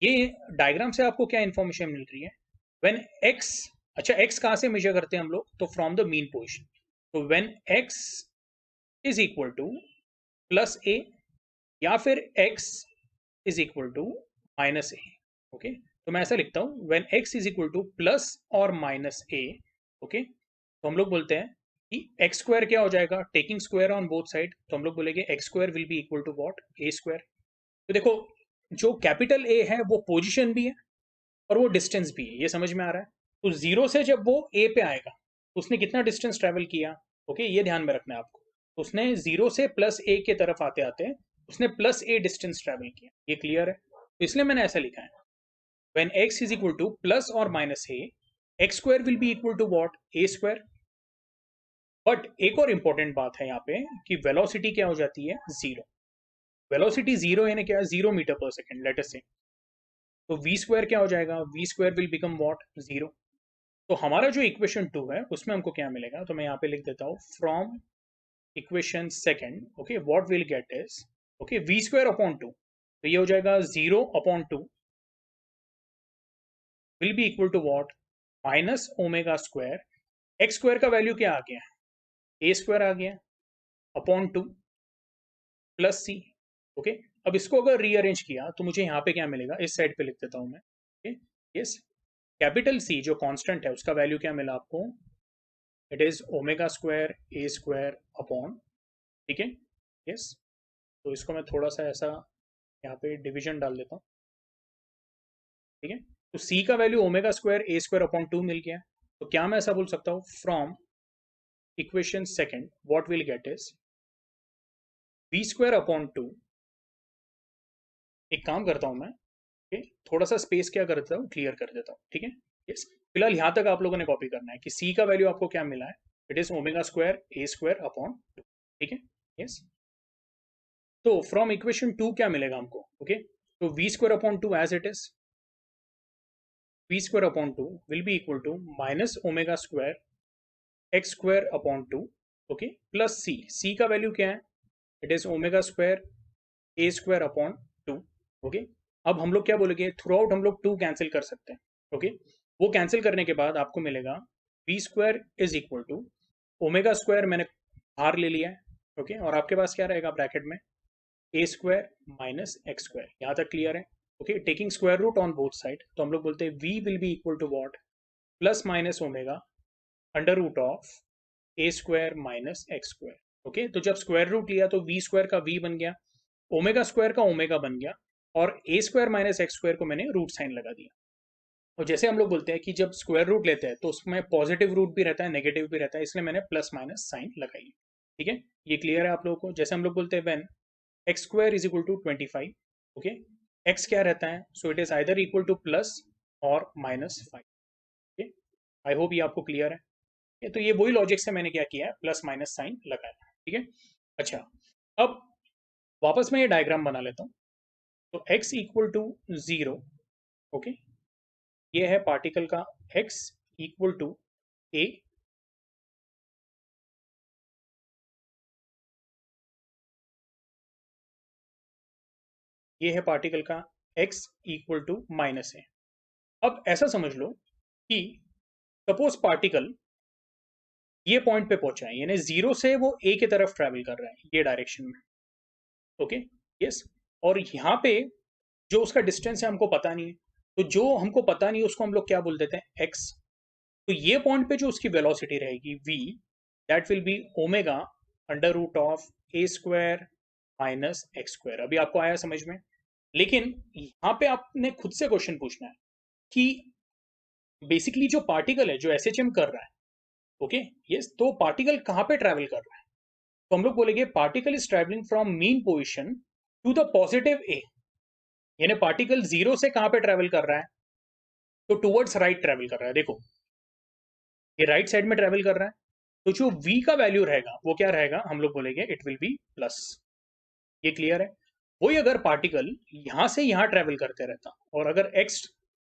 ये डायग्राम से आपको क्या इंफॉर्मेशन मिल रही है? व्हेन x, अच्छा, x कहाँ से मेजर करते हैं हम लोग? तो फ्रॉम द मीन पोजिशन। तो when x is equal to plus a या फिर x is equal to minus a, okay, तो मैं ऐसा लिखता हूँ when x is equal to plus और माइनस a, ओके, तो हम लोग बोलते हैं कि एक्स स्क्वायर क्या हो जाएगा? Taking square on both side, तो हम लोग बोलेंगे x square will be equal to what? A square. तो देखो, जो कैपिटल ए है वो पोजीशन भी है और वो डिस्टेंस भी है, ये समझ में आ रहा है? तो 0 से जब वो ए पे आएगा तो उसने कितना डिस्टेंस ट्रेवल किया? ओके, ये ध्यान में रखना है आपको। तो उसने 0 से प्लस ए के तरफ आते आते उसने प्लस ए डिस्टेंस ट्रेवल किया। ये क्लियर है? तो इसलिए मैंने ऐसा लिखा है, when x is equal to plus और minus a, x square will be equal to what? A square. But एक और इंपॉर्टेंट बात है यहाँ पे कि वेलोसिटी क्या हो जाती है? 0। वेलोसिटी 0 यानी क्या? 0 मीटर पर सेकेंड, लेट अस से। तो वी स्क्वायर क्या हो जाएगा? V square will become what? 0। तो हमारा जो इक्वेशन 2 है उसमें हमको क्या मिलेगा? तो मैं यहाँ पे लिख देता हूँ, from equation second, okay, what will get is, okay, v square upon 2, तो ये हो जाएगा 0 upon 2 will be equal to what? Minus omega square, x square का वैल्यू क्या आ गया? ए स्क्वायर आ गया, अपॉन 2 प्लस सी, ओके। अब इसको अगर रीअरेंज किया तो मुझे यहाँ पे क्या मिलेगा? इस साइड पे लिख देता हूँ मैं, ओके, यस, कैपिटल सी जो कांस्टेंट है उसका वैल्यू क्या मिला आपको? It is omega square A square upon, ठीक है, यस। तो इसको मैं थोड़ा सा ऐसा यहाँ पे डिवीजन डाल देता हूँ, ठीक है। तो सी का वैल्यू ओमेगा स्क्वायर ए स्क्वायर अपॉन 2 मिल गया। तो क्या मैं ऐसा बोल सकता हूँ, from equation second what will get is V square upon 2। एक काम करता हूँ मैं, okay? थोड़ा सा स्पेस क्या कर देता हूँ? क्लियर कर देता हूँ, ठीक है, यस। फिलहाल यहाँ तक आप लोगों ने कॉपी करना है कि सी का वैल्यू आपको क्या मिला है? It is omega square A square upon 2, ठीक है, यस। तो फ्रॉम इक्वेशन 2 क्या मिलेगा हमको? ओके, तो v square upon 2 as it is, v square upon 2 will be equal to minus omega square x square upon 2, okay, plus c का value क्या है, it is omega square A square upon 2, okay. अब हम लोग क्या बोलेंगे, through out हम लोग 2 कैंसिल कर सकते हैं, ओके। वो कैंसिल करने के बाद आपको मिलेगा v square is equal to omega square, मैंने बाहर ले लिया है, ओके, और आपके पास क्या रहेगा ब्रैकेट में, a square minus x square. यहाँ तक क्लियर है, okay. Taking square root on both side, तो हम लोग बोलते हैं we will be equal to what, plus minus omega under root of a square minus x square, okay. तो जब स्क्वायर रूट लिया तो वी स्क्वायर का वी बन गया, ओमेगा स्क्वायर का ओमेगा बन गया, और ए स्क्वायर माइनस एक्स स्क्वायर को मैंने रूट साइन लगा दिया। और जैसे हम लोग बोलते हैं कि जब स्क्वायर रूट लेते हैं तो उसमें पॉजिटिव रूट भी रहता है, नेगेटिव भी रहता है, इसलिए मैंने प्लस माइनस साइन लगाई, ठीक है। ये क्लियर है आप लोगों को। जैसे हम लोग बोलते हैं when x square is equal to 25, okay, x क्या रहता है, so it is either equal to plus और माइनस 5, ओके। आई होप ये आपको क्लियर है। तो ये वही लॉजिक से मैंने क्या किया है, प्लस माइनस साइन लगाया, ठीक है। अच्छा, अब वापस मैं ये डायग्राम बना लेता हूँ। तो x इक्वल टू 0, ओके, ये है पार्टिकल का x इक्वल टू a, ये है पार्टिकल का x equal to minus a। अब ऐसा समझ लो कि सपोज पार्टिकल ये पॉइंट पे पहुंचा है, यानी 0 से वो a की तरफ ट्रैवल कर रहा है ये डायरेक्शन में, ओके, यस। और यहाँ पे जो उसका डिस्टेंस है हमको पता नहीं है, तो जो हमको पता नहीं है उसको हम लोग क्या बोल देते हैं, x। तो ये पॉइंट पे जो उसकी वेलोसिटी रहेगी v, that will be omega under root of a square minus x square. अभी आपको आया समझ में। लेकिन यहाँ पे आपने खुद से क्वेश्चन पूछना है कि बेसिकली जो पार्टिकल है जो एसएचएम कर रहा है, ओके, यस, तो पार्टिकल कहाँ पे ट्रैवल कर रहा है, तो हम लोग बोलेंगे particle is travelling from mean position to the positive a, यानी पार्टिकल 0 से कहाँ पे ट्रैवल कर रहा है, तो टूवर्ड्स राइट ट्रैवल कर रहा है। देखो ये राइट साइड में ट्रैवल कर रहा है, तो जो v का वैल्यू रहेगा वो क्या रहेगा, हम लोग बोलेंगे इट विल बी प्लस। ये क्लियर है। वही अगर पार्टिकल यहां से यहां ट्रैवल करते रहता और अगर x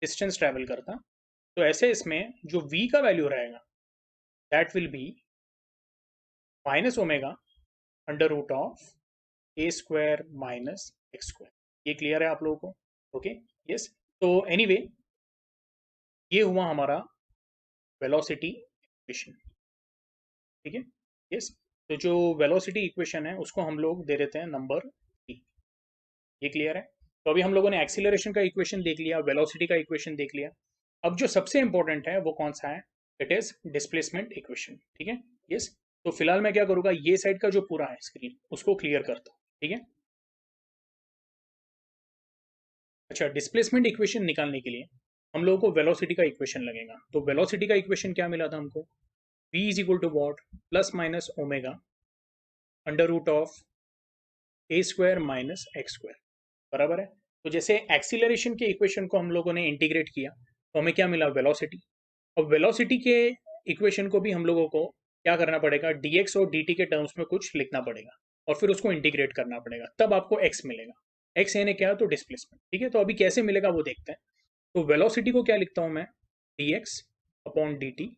डिस्टेंस ट्रैवल करता, तो ऐसे इसमें जो v का वैल्यू रहेगा that will be minus omega under root of a square minus x square. ये क्लियर है आप लोगों को, ओके, यस। तो एनीवे ये हुआ हमारा वेलोसिटी इक्वेशन, ठीक है, यस। तो जो वेलोसिटी इक्वेशन है उसको हम लोग दे देते हैं नंबर 3। ये क्लियर है। तो अभी हम लोगों ने एक्सीलरेशन का इक्वेशन देख लिया, वेलोसिटी का इक्वेशन देख लिया। अब जो सबसे इंपॉर्टेंट है वो कौन सा है, इट इज डिस्प्लेसमेंट इक्वेशन, ठीक है, यस। तो फिलहाल मैं क्या करूंगा, ये साइड का जो पूरा है स्क्रीन उसको क्लियर करता हूँ, ठीक है। अच्छा, डिस्प्लेसमेंट इक्वेशन निकालने के लिए हम लोगों को वेलोसिटी का इक्वेशन लगेगा। तो वेलोसिटी का इक्वेशन क्या मिला था हमको, v is equal to what, plus minus omega under root of a square minus x square, बराबर है। तो जैसे एक्सीलरेशन के इक्वेशन को हम लोगों ने इंटीग्रेट किया तो हमें क्या मिला, वेलोसिटी। अब वेलोसिटी के इक्वेशन को भी हम लोगों को क्या करना पड़ेगा, dx और dt के टर्म्स में कुछ लिखना पड़ेगा और फिर उसको इंटीग्रेट करना पड़ेगा, तब आपको x मिलेगा। x यानी क्या, तो डिस्प्लेसमेंट, ठीक है। तो अभी कैसे मिलेगा वो देखते हैं। तो वेलोसिटी को क्या लिखता हूं मैं, dx upon dt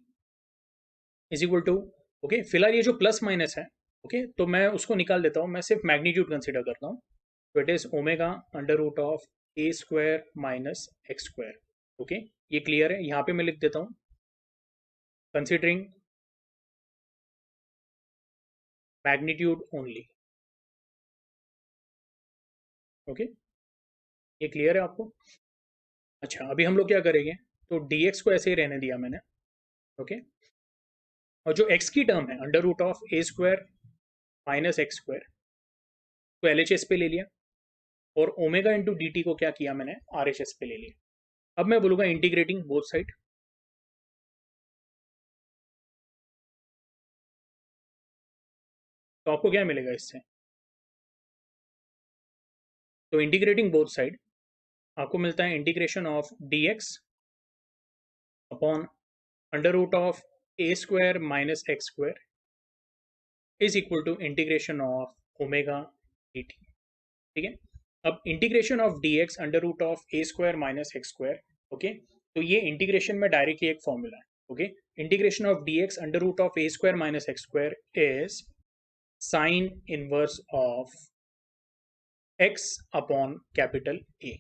is equal to, okay, फिलहाल ये जो प्लस माइनस है, ओके, तो मैं उसको निकाल देता हूँ, मैं सिर्फ मैग्नीट्यूड कंसिडर करता हूँ। तो it is omega under root of a square minus x square, okay. ये क्लियर है। यहाँ पे मैं लिख देता हूँ कंसिडरिंग मैग्नीट्यूड ओनली, ओके। ये क्लियर है आपको। अच्छा, अभी हम लोग क्या करेंगे, तो dx को ऐसे ही रहने दिया मैंने, ओके। और जो x की टर्म है under root of a square minus x square, तो LHS पे ले लिया, और ओमेगा इंटू डी को क्या किया मैंने, RHS पे ले लिया। अब मैं बोलूंगा इंटीग्रेटिंग बोथ साइड, तो आपको क्या मिलेगा इससे, तो इंटीग्रेटिंग बोथ साइड आपको मिलता है integration of dx upon under root of a square minus x square is equal to integration of omega d t, ठीक है। अब integration of dx under root of a square minus x square, okay, तो ये integration में directly एक formula है. Okay, integration of dx under root of a square minus x square is sine inverse of x upon capital A.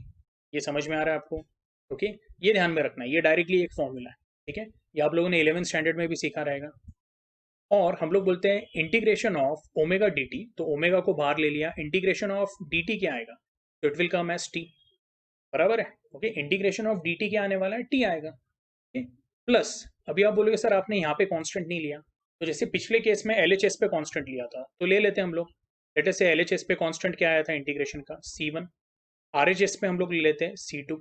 ये समझ में आ रहा है आपको? ओके, ये ध्यान में रखना है, ये डायरेक्टली एक फॉर्मूला है. ठीक है, ये आप लोगों ने 11th स्टैंडर्ड में भी सीखा रहेगा. और हम लोग बोलते हैं integration of omega d T, तो ओमेगा को बाहर ले लिया, इंटीग्रेशन ऑफ डी टी क्या आएगा, तो it will come as t. बराबर है. Okay, integration of d t क्या आने वाला है, टी आएगा. ओके, प्लस अभी आप बोलोगे सर आपने यहाँ पे कांस्टेंट नहीं लिया, तो जैसे पिछले केस में एलएचएस पे कांस्टेंट लिया था, तो ले लेते हैं हम लोग. लेट अस से एलएचएस पे कांस्टेंट क्या आया था इंटीग्रेशन का, C1. आरएचएस पे हम लोग ले लेते हैं C2.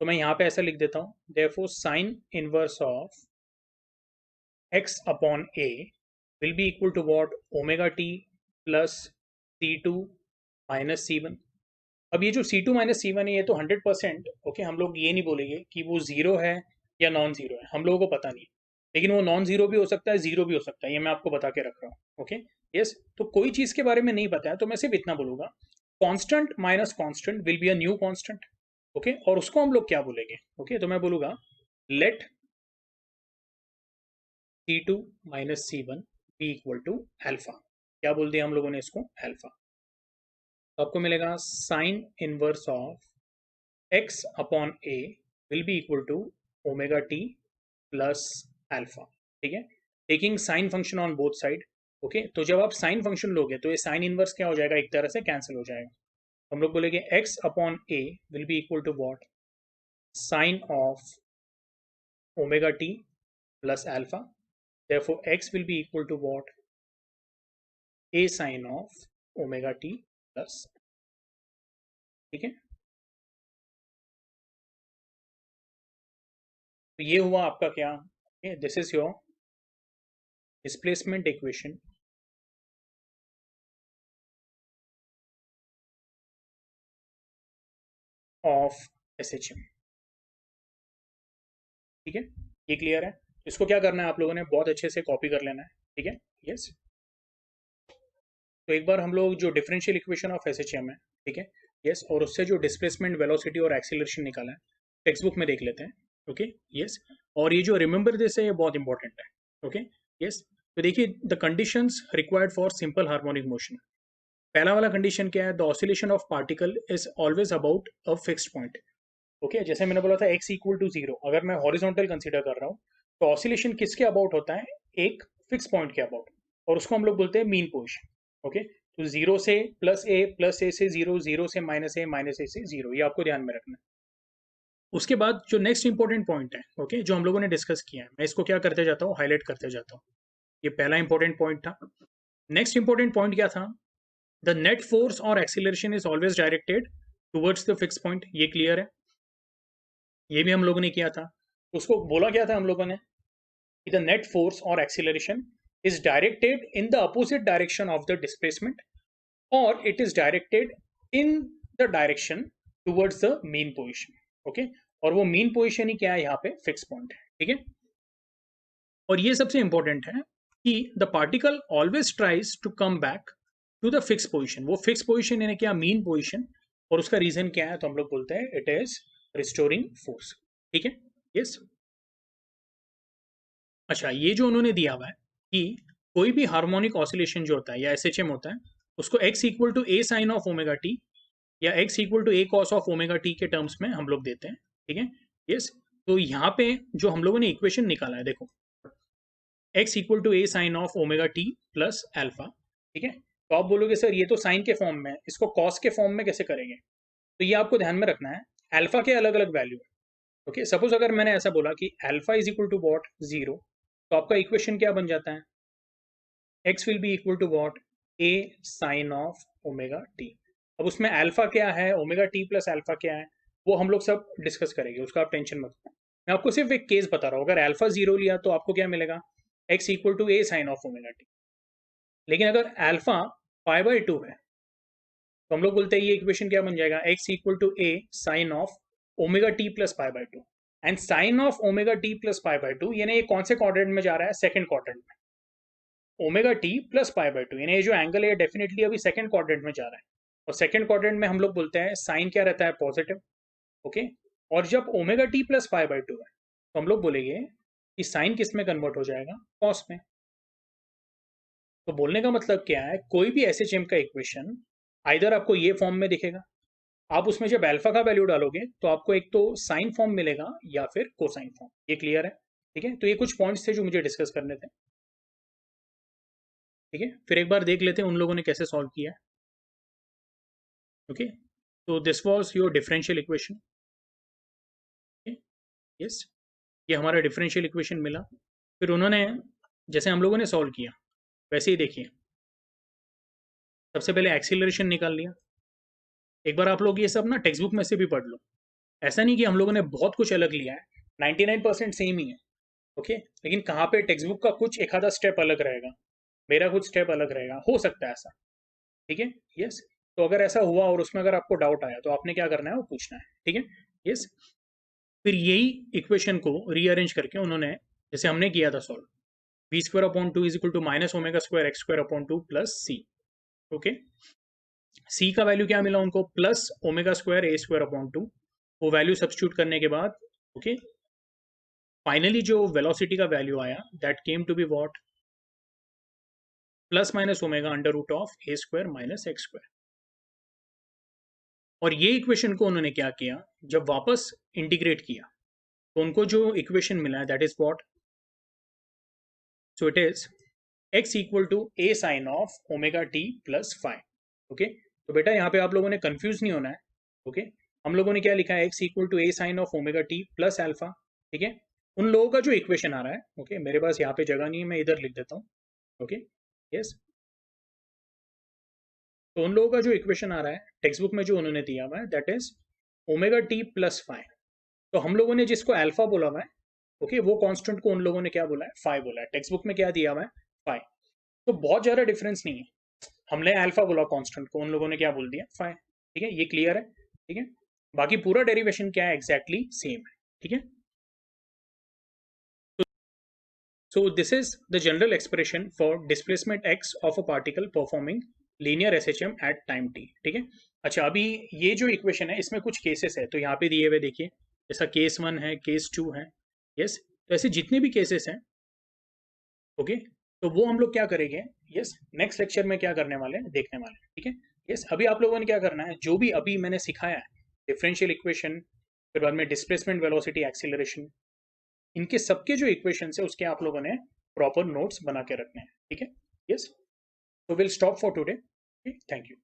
तो मैं यहाँ पे ऐसा लिख देता हूँ, therefore sign inverse of x upon a will be equal to what, omega t plus c2 minus c1. अब ये जो c2 minus c1 है ये तो 100%. ओके, हम लोग ये नहीं बोलेंगे कि वो जीरो है या नॉन जीरो है, हम लोगों को पता नहीं है, लेकिन वो नॉन जीरो भी हो सकता है, जीरो भी हो सकता है, ये मैं आपको बता के रख रहा हूँ. Okay, yes. तो कोई चीज के बारे में नहीं पता है तो मैं सिर्फ इतना बोलूंगा, constant minus constant will be a new constant. Okay, और उसको हम लोग क्या बोलेंगे, ओके, तो मैं बोलूंगा let c2 minus c1 be equal to alpha. क्या बोल दिया हम लोगों ने इसको, अल्फा. तो आपको मिलेगा sine inverse of x upon a will be equal to omega t plus alpha. ठीक है, taking sine function on both side. Okay, तो जब आप साइन फंक्शन लोगे तो ये साइन इनवर्स क्या हो जाएगा, एक तरह से कैंसिल हो जाएगा. हम लोग बोलेंगे x upon a will be equal to what, sine of omega t plus alpha. therefore x will be equal to what, a sin of omega t plus. ठीक है, तो ये हुआ आपका क्या, this is your displacement equation of SHM. ठीक है, ये क्लियर है. इसको क्या करना है आप लोगों ने, बहुत अच्छे से कॉपी कर लेना है. ठीक है, यस. तो एक बार हम लोग जो डिफरेंशियल इक्वेशन ऑफ SHM है, ठीक है, यस, और उससे जो डिस्प्लेसमेंट, वेलोसिटी और एक्सीलरेशन निकाला है टेक्स्ट बुक में देख लेते हैं. Okay, yes. और ये जो रिमेंबर दिस है ये बहुत इंपॉर्टेंट है. Okay, yes. तो देखिए, the conditions required for simple harmonic motion. पहला वाला कंडीशन क्या है, the oscillation of particle is always about a fixed point. Okay, जैसे मैंने बोला था x इक्वल टू जीरो, अगर मैं हॉरिजॉन्टल कंसीडर कर रहा हूँ तो ऑसिलेशन किसके अबाउट होता है, एक फिक्स पॉइंट के अबाउट, और उसको हम लोग बोलते हैं मीन पोजीशन. ओके, तो जीरो से प्लस ए से जीरो, जीरो से माइनस ए से जीरो, ये आपको ध्यान में रखना है. उसके बाद जो नेक्स्ट इंपॉर्टेंट पॉइंट है, ओके, जो हम लोगों ने डिस्कस किया है, मैं इसको क्या करते जाता हूँ, हाईलाइट करते जाता हूँ. ये पहला इंपॉर्टेंट पॉइंट था. नेक्स्ट इंपॉर्टेंट पॉइंट क्या था, द नेट फोर्स और acceleration is always directed towards the fix point. ये क्लियर है, ये भी हम लोगों ने किया था. उसको बोला क्या था हम लोगों ने कि द नेट फोर्स और acceleration is directed in the opposite direction of the displacement, और it is directed in the direction towards the mean position. Okay, और वो मीन पोजीशन ही क्या है, यहाँ पे फिक्स पॉइंट है. ठीक है, और ये सबसे इंपॉर्टेंट है कि the particle always tries to come back to the fix position. वो फिक्स पोजीशन यानी क्या, मीन पोजीशन. और उसका रीजन क्या है, तो हम लोग बोलते हैं इट इज रिस्टोरिंग फोर्स. ठीक है, यस. अच्छा, ये जो उन्होंने दिया हुआ है कि कोई भी हार्मोनिक ऑसिलेशन जो होता है या SHM होता है, उसको x equal to a sine of omega t या x equal to a cos of omega t के टर्म्स में हम लोग देते हैं. ठीक है, यस. तो यहाँ पे जो हम लोगों ने इक्वेशन निकाला है, देखो, x equal to a sine of omega t plus alpha. ठीक है, तो आप बोलोगे सर ये तो साइन के फॉर्म में है, इसको कॉस के फॉर्म में कैसे करेंगे, तो ये आपको ध्यान में रखना है, अल्फा के अलग अलग वैल्यू है. ओके, सपोज अगर मैंने ऐसा बोला कि alpha is equal to what, zero, तो आपका इक्वेशन क्या बन जाता है, x will be equal to what, a sine of omega t. अब उसमें अल्फा क्या है, ओमेगा टी प्लस अल्फा क्या है, वो हम लोग सब डिस्कस करेंगे, उसका आप टेंशन मत लो. मैं आपको सिर्फ एक केस बता रहा हूँ, अगर अल्फा जीरो लिया तो आपको क्या मिलेगा, x equal to a sine of omega t. लेकिन अगर अल्फा पाई बाई टू है तो हम लोग बोलते हैं ये इक्वेशन क्या बन जाएगा, x equal to a sine of omega t plus pi by two. And sine of omega t plus pi by two यानी ये कौन से क्वाड्रेंट में जा रहा है, सेकंड क्वाड्रेंट में. Omega t plus pi by two यानी ये जो एंगल है डेफिनेटली अभी सेकंड क्वाड्रेंट में जा रहा है, और सेकंड क्वाड्रेंट में हम लोग बोलते हैं साइन क्या रहता है, पॉजिटिव. ओके, और जब omega t plus pi by 2 है तो हम लोग बोलेंगे कि साइन किस में कन्वर्ट हो जाएगा, कॉस में। तो बोलने का मतलब क्या है, कोई भी एसएचएम का इक्वेशन आइदर आपको ये फॉर्म में दिखेगा, आप उसमें जब अल्फा का वैल्यू डालोगे तो आपको एक तो साइन फॉर्म मिलेगा या फिर कोसाइन फॉर्म। ये क्लियर है? ठीक है, तो ये कुछ पॉइंट्स थे जो मुझे डिस्कस करने थे। ठीक है, फिर एक बार देख लेते हैं उन लोगों ने कैसे सॉल्व किया है। ओके, तो this was your differential equation. Yes, ये हमारा डिफरेंशियल इक्वेशन मिला। फिर उन्होंने जैसे हम लोगों ने सॉल्व किया वैसे ही देखिए, सबसे पहले एक्सीलरेशन निकाल लिया। एक बार आप लोग ये सब ना टेक्स्ट बुक में से भी पढ़ लो, ऐसा नहीं कि हम लोगों ने बहुत कुछ अलग लिया है, 99% सेम ही है। ओके, लेकिन कहाँ पे टेक्स्ट बुक का कुछ एक आधा स्टेप अलग रहेगा, मेरा कुछ स्टेप अलग रहेगा, हो सकता है ऐसा। ठीक है, यस। तो अगर ऐसा हुआ और उसमें अगर आपको डाउट आया तो आपने क्या करना है, वो पूछना है। ठीक है, यस। फिर यही इक्वेशन को रीअरेंज करके उन्होंने, जैसे हमने किया था solve, v square upon two is equal to minus omega square x square upon two plus c. Okay, c का वैल्यू क्या मिला उनको, प्लस ओमेगा स्क्वायर ए स्क्वायर अपॉन टू। वो वैल्यू सब्स्टिट्यूट करने के बाद ओके, फाइनली जो वेलोसिटी का वैल्यू आया that came to be what, plus minus omega under root of a square minus x square. और ये इक्वेशन को उन्होंने क्या किया, जब वापस इंटीग्रेट किया तो उनको जो इक्वेशन मिला है that is what, so it is x equal to a sine of omega t plus five. Okay, तो बेटा यहाँ पे आप लोगों ने कंफ्यूज नहीं होना है। ओके, हम लोगों ने क्या लिखा है, x equal to a sine of omega t plus alpha. ठीक है, उन लोगों का जो इक्वेशन आ रहा है, ओके मेरे पास यहाँ पे जगह नहीं है, मैं इधर लिख देता हूँ। Okay, yes. तो उन लोगों का जो इक्वेशन आ रहा है टेक्स्ट बुक में जो उन्होंने दिया हुआ है that is omega t plus five. तो हम लोगों ने जिसको अल्फा बोला हुआ है, ओके वो कांस्टेंट को उन लोगों ने क्या बोला है, फाइव बोला है। टेक्स्ट बुक में क्या दिया हुआ है, फाइव। तो बहुत ज्यादा डिफरेंस नहीं है, हमने अल्फा बोला कांस्टेंट को, उन लोगों ने क्या बोल दिया, फाइव। ठीक है, ये क्लियर है? ठीक है, बाकी पूरा डेरिवेशन क्या है, एग्जैक्टली सेम है। ठीक है, so this is the general expression for displacement x of a particle performing linear SHM at time t। ठीक है, अच्छा अभी ये जो इक्वेशन है इसमें कुछ केसेस है, तो यहाँ पे दिए हुए देखिए, जैसा केस 1 है, केस 2 है। यस, तो ऐसे जितने भी केसेस हैं, ओके, तो वो हम लोग क्या करेंगे, यस नेक्स्ट लेक्चर में क्या करने वाले हैं, देखने वाले हैं। ठीक है, यस अभी आप लोगों ने क्या करना है, जो भी अभी मैंने सिखाया है, डिफरेंशियल इक्वेशन, फिर बाद में डिस्प्लेसमेंट, वेलोसिटी, एक्सीलरेशन, इनके सबके जो इक्वेशन है उसके आप लोगों ने प्रॉपर नोट्स बना के रखने हैं। ठीक है, यस। तो will stop for today. Thank you.